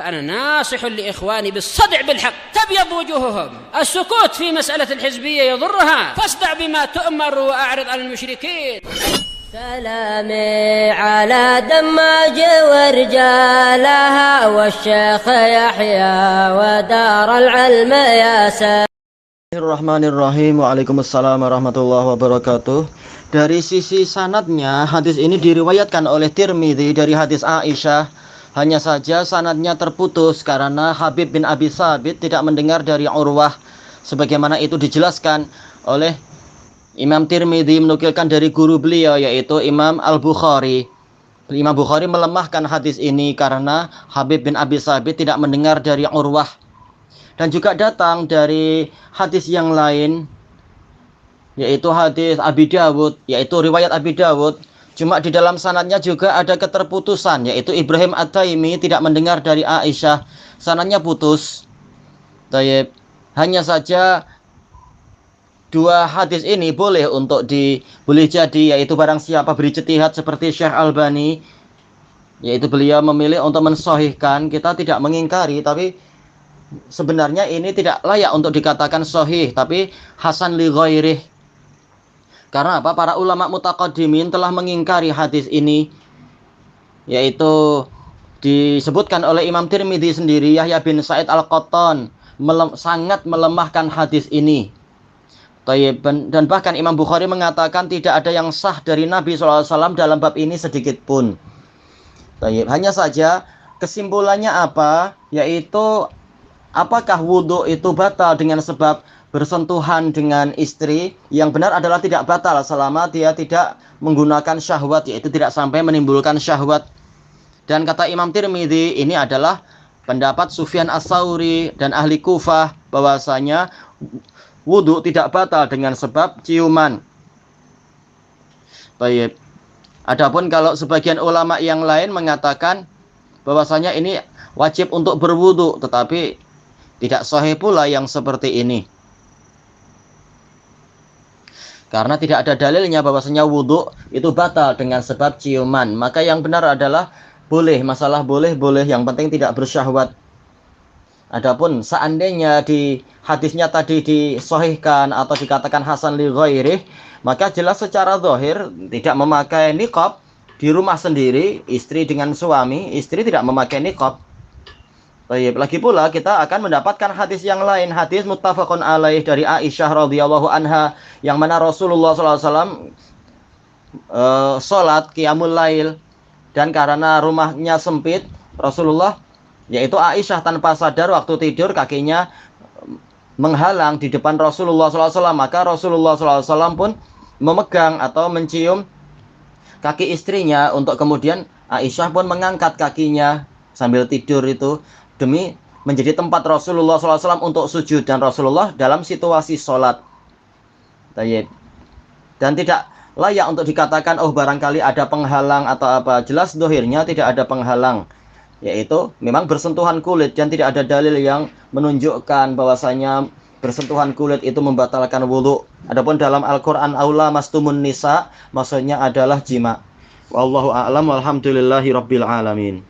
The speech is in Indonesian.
فأنا ناصح لإخواني بالصدع بالحق تبيض وجوههم. السكوت في مسألة الحزبية يضرها، فاصدع بما تؤمر وأعرض عن المشركين. سلامي على دماج ورجالها والشيخ يحيى ودار العلم ياسر. Bismillahirrahmanirrahim. Waalaikumsalam warahmatullahi wabarakatuh. Dari sisi sanadnya, hadis ini diriwayatkan oleh Tirmidzi dari hadis Aisyah. Hanya saja sanadnya terputus karena Habib bin Abi Thabit tidak mendengar dari Urwah, sebagaimana itu dijelaskan oleh Imam Tirmidzi menukilkan dari guru beliau, yaitu Imam Al-Bukhari. Imam Bukhari melemahkan hadis ini karena Habib bin Abi Thabit tidak mendengar dari Urwah. Dan juga datang dari hadis yang lain, yaitu hadis Abi Dawud, yaitu riwayat Abi Dawud. Cuma di dalam sanadnya juga ada keterputusan, yaitu Ibrahim At-Taimi tidak mendengar dari Aisyah. Sanadnya putus. Tayyib. Hanya saja dua hadis ini boleh jadi, yaitu barang siapa berijtihad seperti Syekh Albani, yaitu beliau memilih untuk mensahihkan, kita tidak mengingkari, tapi sebenarnya ini tidak layak untuk dikatakan sahih, tapi hasan li ghairih. Karena apa? Para ulama mutaqaddimin telah mengingkari hadis ini, yaitu disebutkan oleh Imam Tirmidzi sendiri. Yahya bin Sa'id Al-Qattan sangat melemahkan hadis ini. Dan bahkan Imam Bukhari mengatakan tidak ada yang sah dari Nabi SAW dalam bab ini sedikit pun. Hanya saja kesimpulannya apa? Yaitu apakah wudhu itu batal dengan sebab bersentuhan dengan istri? Yang benar adalah tidak batal selama dia tidak menggunakan syahwat, yaitu tidak sampai menimbulkan syahwat. Dan kata Imam Tirmidzi, ini adalah pendapat Sufyan Ats-Tsauri dan ahli Kufah, bahwasanya wudhu tidak batal dengan sebab ciuman. Baik. Adapun kalau sebagian ulama yang lain mengatakan bahwasanya ini wajib untuk berwudhu, tetapi tidak sahih pula yang seperti ini. Karena tidak ada dalilnya bahwasanya wudhu itu batal dengan sebab ciuman. Maka yang benar adalah boleh, masalah boleh, yang penting tidak bersyahwat. Adapun seandainya di hadisnya tadi disahihkan atau dikatakan hasan li ghairih, maka jelas secara zahir tidak memakai niqab di rumah sendiri, istri dengan suami, istri tidak memakai niqab. Baik, lagi pula kita akan mendapatkan hadis yang lain, hadis muttafaqun alaih dari Aisyah radhiyallahu anha, yang mana Rasulullah SAW sholat qiyamul lail, dan karena rumahnya sempit, Rasulullah, yaitu Aisyah, tanpa sadar waktu tidur kakinya menghalang di depan Rasulullah SAW, maka Rasulullah SAW pun memegang atau mencium kaki istrinya, untuk kemudian Aisyah pun mengangkat kakinya sambil tidur itu, demi menjadi tempat Rasulullah SAW untuk sujud, dan Rasulullah dalam situasi sholat. Dan tidak layak untuk dikatakan oh barangkali ada penghalang atau apa. Jelas dohirnya tidak ada penghalang, yaitu memang bersentuhan kulit, dan tidak ada dalil yang menunjukkan bahwasanya bersentuhan kulit itu membatalkan wudhu. Adapun dalam Al-Quran, aula mastumun nisa, maksudnya adalah jima. Wallahu a'lam, walhamdulillahi rabbil alamin.